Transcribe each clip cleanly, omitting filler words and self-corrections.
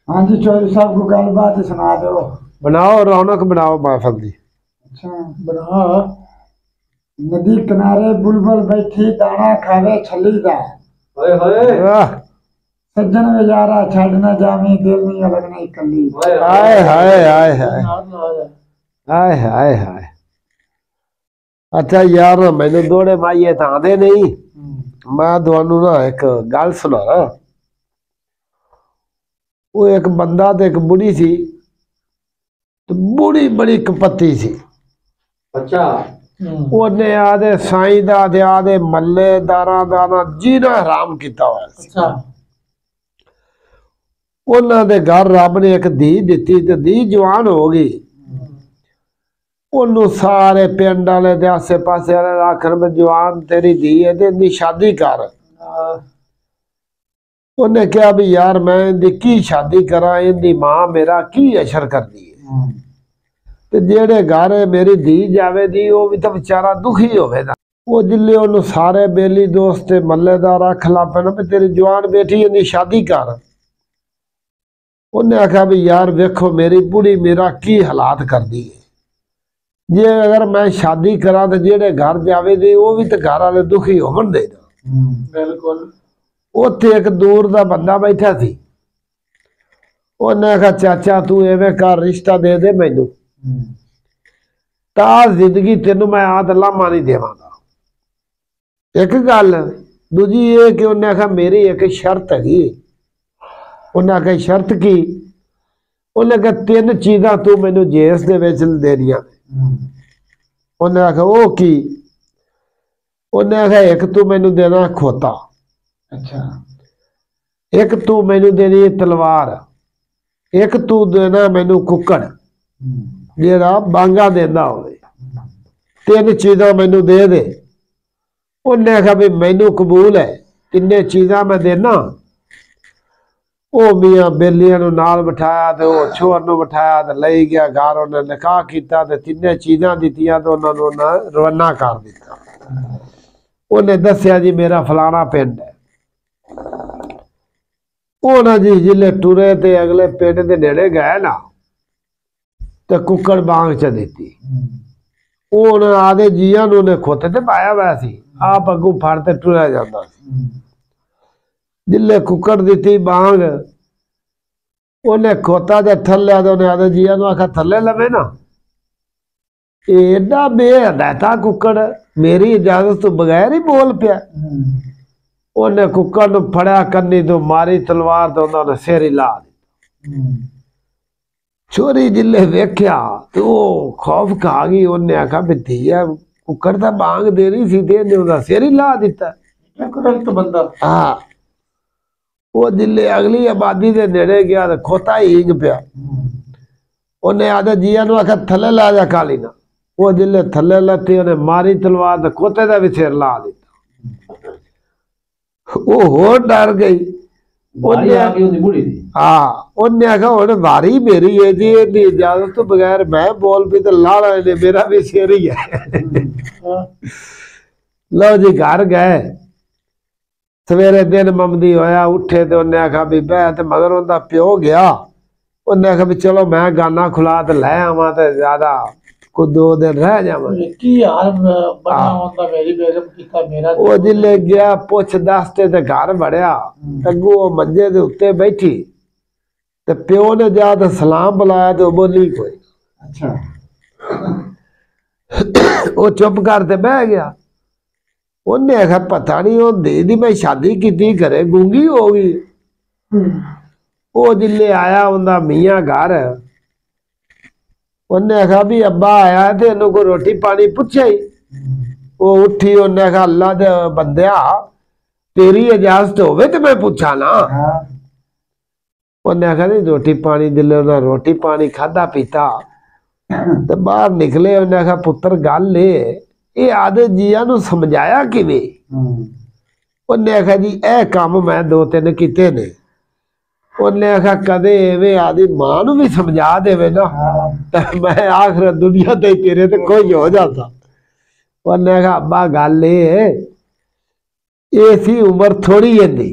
हाँ जी चौधरी साहब को गलबात सुना दो। बनाओ रौनक बनाओ महफिल दी। अच्छा बनाओ। नदी किनारे बुलबुल बैठी दाना खावे छलीदा। हाय हाय वाह, सज्जन बेचारा छड़ना जामी दिल नहीं अलग नहीं कली। हाय हाय हाय हाय हाय हाय हाय। अच्छा यार मैंने दौड़े माइए तो आते नहीं। मैं ਤੁਹਾਨੂੰ ना एक गल सुनाना। वो एक बंदा तो एक बुढ़ी सी, तो बुढ़ी बड़ी कपत्ती सी। अच्छा ਉਹਨੇ ਆਦੇ ਸਾਈਂ ਦਾ ਤੇ ਆਦੇ ਮੱਲੇਦਾਰਾਂ ਦਾ ਨਾ ਜੀਣਾ ਹਰਾਮ ਕੀਤਾ ਹੋਇਆ ਸੀ। अच्छा ਉਹਨਾਂ ਦੇ ਘਰ ਰੱਬ ਨੇ ਇੱਕ ਧੀ ਦਿੱਤੀ ਤੇ ਧੀ ਜਵਾਨ ਹੋ ਗਈ। ਉਹਨੂੰ ਸਾਰੇ ਪਿੰਡ ਵਾਲੇ ਦੇ ਆਸੇ ਪਾਸੇ ਵਾਲੇ ਆਖਣ ਵੀ ਜਵਾਨ ਤੇਰੀ ਧੀ ਹੈ ਤੇ ਇਹਦੀ ਸ਼ਾਦੀ ਕਰ। ਉਹਨੇ ਕਿਹਾ ਵੀ ਯਾਰ ਮੈਂ ਇਹਦੀ ਕੀ ਸ਼ਾਦੀ ਕਰਾਂ, ਇਹਦੀ ਮਾਂ ਮੇਰਾ ਕੀ ਅਸਰ ਕਰਦੀ ਹੈ ਤੇ ਜਿਹੜੇ ਘਰ ਮੇਰੀ ਧੀ ਜਾਵੇ ਦੀ ਉਹ ਵੀ ਤਾਂ ਵਿਚਾਰਾ ਦੁਖੀ ਹੋਵੇਗਾ। ਉਹ ਜਿੱਲੇ ਉਹਨੂੰ ਸਾਰੇ ਬੇਲੀ ਦੋਸਤ ਤੇ ਮੱਲੇਦਾਰ ਆਖ ਲਾ ਪੈਣ ਵੀ ਤੇਰੀ ਜਵਾਨ ਬੇਟੀ ਇਹਦੀ ਸ਼ਾਦੀ ਕਰ। ਉਹਨੇ ਆਖਿਆ ਵੀ ਯਾਰ ਵੇਖੋ ਮੇਰੀ ਬੁੜੀ ਮੇਰਾ ਕੀ ਹਾਲਾਤ ਕਰਦੀ ਹੈ, ਜੇ ਅਗਰ ਮੈਂ ਸ਼ਾਦੀ ਕਰਾਂ ਤੇ ਜਿਹੜੇ ਘਰ ਜਾਵੇ ਦੀ ਉਹ ਵੀ ਤਾਂ ਘਰ ਵਾਲੇ ਦੁਖੀ ਹੋਵਣ ਦੇ ਨਾ। बिल्कुल। ਉੱਥੇ ਇੱਕ ਦੂਰ ਦਾ ਬੰਦਾ ਬੈਠਾ ਸੀ। ਉਹਨੇ ਆਖਿਆ ਚਾਚਾ ਤੂੰ ਐਵੇਂ ਕਰ ਰਿਸ਼ਤਾ ਦੇ ਦੇ ਮੈਨੂੰ, ਤਾਂ ਜ਼ਿੰਦਗੀ ਤੈਨੂੰ ਮੈਂ ਆਦ ਲਾਮਾ ਨਹੀਂ ਦੇਵਾਂਗਾ। ਇੱਕ ਗੱਲ ਦੂਜੀ ਇਹ ਕਿ ਉਹਨੇ ਆਖਿਆ ਮੇਰੀ ਇੱਕ ਸ਼ਰਤ ਹੈਗੀ। ਉਹਨੇ ਆਖਿਆ ਸ਼ਰਤ ਕੀ? ਉਹਨੇ ਆਖਿਆ ਤਿੰਨ ਚੀਜ਼ਾਂ ਤੂੰ ਮੈਨੂੰ ਜੇਸ ਦੇ ਵਿੱਚ ਦੇਣੀਆਂ। ਉਹਨੇ ਆਖਿਆ ਉਹ ਕੀ? ਉਹਨੇ ਆਖਿਆ ਇੱਕ ਤੂੰ ਮੈਨੂੰ ਦੇਣਾ ਖੋਤਾ, अच्छा ਇੱਕ ਤੂੰ ਮੈਨੂੰ ਦੇਣੀ ਤਲਵਾਰ, ਇੱਕ ਤੂੰ ਦੇਣਾ ਮੈਨੂੰ ਕੁੱਕੜ ਜਿਹੜਾ ਬਾਂਗਾ ਦਿੰਦਾ ਹੋਵੇ। ਤਿੰਨ ਚੀਜ਼ਾਂ ਮੈਨੂੰ ਦੇ ਦੇ। ਉਹਨੇ ਆਖਿਆ ਵੀ ਮੈਨੂੰ ਕਬੂਲ ਹੈ, ਤਿੰਨੇ ਚੀਜ਼ਾਂ ਮੈਂ ਦੇਣਾ। ਉਹ ਮੀਆਂ ਬੇਲੀਆਂ ਨੂੰ ਨਾਲ ਬਿਠਾਇਆ ਤੇ ਉਹ ਛੋਰ ਨੂੰ ਬਿਠਾਇਆ ਤੇ ਲਈ ਗਿਆ ਘਰ। ਉਹਨੇ ਨਿਕਾਹ ਕੀਤਾ ਤੇ ਤਿੰਨੇ ਚੀਜ਼ਾਂ ਦਿੱਤੀਆਂ ਤੇ ਉਹਨਾਂ ਨੂੰ ਰਵਾਨਾ ਕਰ ਦਿੱਤਾ। ਉਹਨੇ ਦੱਸਿਆ ਜੀ ਮੇਰਾ ਫਲਾਣਾ ਪਿੰਡ ਹੈ। ਉਹ ਨਾ ਜੀ ਜਿਲੇ ਟੁਰੇ ਤੇ ਅਗਲੇ ਪਿੰਡ ਦੇ ਨੇੜੇ ਗਏ ਨਾ ਤੇ ਕੁੱਕੜ ਬਾਂਗ ਚ ਦਿੱਤੀ। ਉਹ ਉਹਨਾਂ ਆਦੇ ਜੀਆਂ ਨੂੰ ਨੇ ਖੋਤੇ ਤੇ ਪਾਇਆ ਹੋਇਆ ਸੀ, ਆਪ ਅੱਗੋਂ ਫੜ ਤੇ ਟੁਰਿਆ ਜਾਂਦਾ ਸੀ। ਜਿਲੇ ਕੁੱਕੜ ਦਿੱਤੀ ਬਾਂਗ, ਉਹਨੇ ਖੋਤਾ ਦੇ ਥੱਲੇ ਤੇ ਉਹਨੇ ਆਦੇ ਜੀਆਂ ਨੂੰ ਆਖਿਆ ਥੱਲੇ ਲਵੇ ਨਾ। ਇਹ ਏਡਾ ਬੇਹਦਾਇਤਾ ਕੁੱਕੜ ਮੇਰੀ ਇਜਾਜ਼ਤ ਤੋਂ ਬਗੈਰ ਹੀ ਬੋਲ ਪਿਆ। ਉਹਨੇ ਕੁੱਕੜ ਨੂੰ ਫੜਿਆ, ਕੰਨੀ ਤੋਂ ਮਾਰੀ ਤਲਵਾਰ ਤੇ ਉਹਨਾਂ ਨੇ ਸਿਰ ਹੀ ਲਾ ਦਿੱਤਾ। ਚੋਰੀ ਜਿੱਲੇ ਵੇਖਿਆ ਤੇ ਉਹ ਖੌਫ ਖਾ ਗਈ। ਉਹਨੇ ਆਖਿਆ ਵੀ ਧੀਆ ਕੁੱਕੜ ਤਾਂ ਬਾਂਗ ਦੇ ਰਹੀ ਸੀ ਤੇ ਇਹਨੇ ਉਹਦਾ ਸਿਰ ਹੀ ਲਾ ਦਿੱਤਾ। गलत बंदा। ਹਾਂ ਉਹ ਜਿੱਲੇ ਅਗਲੀ ਆਬਾਦੀ ਦੇ ਨੇੜੇ ਗਿਆ ਤੇ ਖੋਤਾ ਹੀਂਗ ਪਿਆ। ਉਹਨੇ ਆਦੇ ਜੀਆਂ ਨੂੰ ਆਖਿਆ ਥੱਲੇ ਲਾ ਜਾ ਕਾਲੀ ਨਾ। ਉਹ ਜਿੱਲੇ ਥੱਲੇ ਲੱਤੀ ਉਹਨੇ ਮਾਰੀ ਤਲਵਾਰ ਤੇ ਖੋਤੇ ਦਾ ਵੀ ਸਿਰ ਲਾ ਦਿੱਤਾ। ਉਹ ਹੋਰ ਡਰ ਗਈ। ਉਹਨੇ ਉਹਨੇ ਆਖਿਆ ਹੁਣ ਵਾਰੀ ਮੇਰੀ ਹੈ ਜੀ, ਇਹਦੀ ਇਜਾਜ਼ਤ ਤੋਂ ਬਗੈਰ ਮੈਂ ਬੋਲ ਪਈ ਤੇ ਲਾੜਾ ਨੇ ਮੇਰਾ ਵੀ ਸਿਰ ਹੀ ਹੈ। ਲਓ ਜੀ ਘਰ ਗਏ। ਸਵੇਰੇ ਦਿਨ ਮੰਮਦੀ ਹੋਇਆ ਉੱਠੇ ਤੇ ਉਹਨੇ ਆਖਿਆ ਵੀ ਬਹਿ ਤੇ ਮਗਰ ਉਹਦਾ ਪਿਓ ਗਿਆ। ਉਹਨੇ ਆਖਿਆ ਵੀ ਚਲੋ ਮੈਂ ਗਾਨਾ ਖੁਲਾ ਤੇ ਲੈ ਆਵਾਂ ਤੇ ਜ਼ਿਆਦਾ ਕੋਈ 2 ਦਿਨ ਰਹਿ ਜਾਵਾਂ। की हाल बना होता मेरी बेगम कीता मेरा। ਉਹ ਜਿੱਲੇ ਗਿਆ ਪੁੱਛ ਦੱਸਤੇ ਤੇ ਘਰ ਵੜਿਆ। ਅੱਗੋਂ ਉਹ ਮੰਜੇ ਦੇ ਉੱਤੇ ਬੈਠੀ ਤੇ ਪਿਓ ਨੇ ਜਾ ਤੇ ਸਲਾਮ ਬੁਲਾਇਆ ਤੇ ਉਹ ਬੋਲੀ ਕੋਈ। अच्छा ਉਹ ਚੁੱਪ ਕਰ ਤੇ ਬਹਿ ਗਿਆ। ਉਹਨੇ ਆਖਿਆ ਪਤਾ ਨਹੀਂ ਉਹ ਦੀ ਮੈਂ ਸ਼ਾਦੀ ਕੀਤੀ ਘਰੇ ਗੂੰਗੀ ਹੋ ਗਈ। ਉਹ ਜਿੱਲੇ ਆਇਆ ਉਹਦਾ ਮੀਆਂ ਘਰ। ਉਹਨੇ ਆਖਿਆ ਵੀ ਅੱਬਾ ਆਇਆ ਤੇ ਇਹਨੂੰ ਕੋਈ ਰੋਟੀ ਪਾਣੀ ਪੁੱਛਿਆ ਹੀ। ਉਹ ਉੱਠੀ। ਉਹਨੇ ਆਖਿਆ ਅੱਲਾ ਦੇ ਬੰਦਿਆ ਤੇਰੀ ਇਜਾਜ਼ਤ ਹੋਵੇ ਤੇ ਮੈਂ ਪੁੱਛਾਂ ਨਾ। ਉਹਨੇ ਆਖਿਆ ਨਹੀਂ ਰੋਟੀ ਪਾਣੀ ਦਿਲੇ। ਉਹਨਾਂ ਰੋਟੀ ਪਾਣੀ ਖਾਧਾ ਪੀਤਾ ਤੇ ਬਾਹਰ ਨਿਕਲੇ। ਉਹਨੇ ਆਖਿਆ ਪੁੱਤਰ ਗੱਲ ਇਹ ਆਦੇ ਜੀਆਂ ਨੂੰ ਸਮਝਾਇਆ ਕਿਵੇਂ? ਉਹਨੇ ਆਖਿਆ ਜੀ ਇਹ ਕੰਮ ਮੈਂ 2-3 ਕੀਤੇ ਨੇ। ਉਹਨੇ ਆਖਿਆ ਕਦੇ ਐਵੇਂ ਆਦੀ ਮਾਂ ਨੂੰ ਵੀ ਸਮਝਾ ਦੇਵੇ ਨਾ ਤਾਂ ਮੈਂ ਆਖਰ ਦੁਨੀਆ ਤੇ ਤੇਰੇ ਤੇ ਕੋਈ ਹੋ ਜਾਂਦਾ। ਉਹਨੇ ਆਖਿਆ ਅੱਬਾ ਗੱਲ ਇਹ ਸੀ ਉਮਰ ਥੋੜੀ ਇਹਦੀ,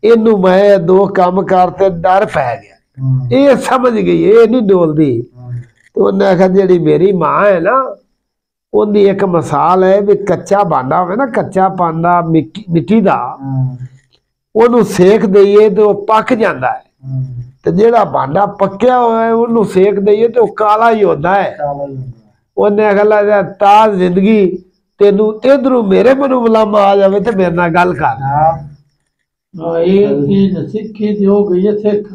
ਇਹਨੂੰ ਮੈਂ ਦੋ ਕੰਮ ਕਰਤੇ ਡਰ ਪੈ ਗਿਆ। ਇਹ ਸਮਝ ਗਈ ਇਹ ਨਹੀਂ ਡੋਲਦੀ। ਤੇ ਉਹਨੇ ਆਖਿਆ ਜਿਹੜੀ ਮੇਰੀ ਮਾਂ ਹੈ ਨਾ ਉਹਦੀ ਇੱਕ ਮਿਸਾਲ ਹੈ ਵੀ ਕੱਚਾ ਭਾਂਡਾ ਹੋਵੇ ਨਾ, ਕੱਚਾ ਭਾਂਡਾ ਮਿੱਟੀ ਦਾ, ਉਹਨੂੰ ਸੇਕ ਦਈਏ ਤੇ ਉਹ ਪੱਕ ਜਾਂਦਾ ਹੈ, ਤੇ ਜਿਹੜਾ ਭਾਂਡਾ ਪੱਕਿਆ ਹੋਇਆ ਉਹਨੂੰ ਸੇਕ ਦਈਏ ਤੇ ਉਹ ਕਾਲਾ ਹੀ ਹੁੰਦਾ ਹੈ। ਉਹਨੇ ਆਖਿਆ ਤਾਂ ਜ਼ਿੰਦਗੀ ਤੈਨੂੰ ਇਧਰੋਂ ਮੇਰੇ ਮਨੂੰ ਬੁਲਾਵਾ ਆ ਜਾਵੇ ਤੇ ਮੇਰੇ ਨਾਲ ਗੱਲ ਕਰ। ਇਹ ਚੀਜ਼ ਸਿੱਖੀ ਦੀ ਹੋ ਗਈ ਹੈ ਸਿੱਖ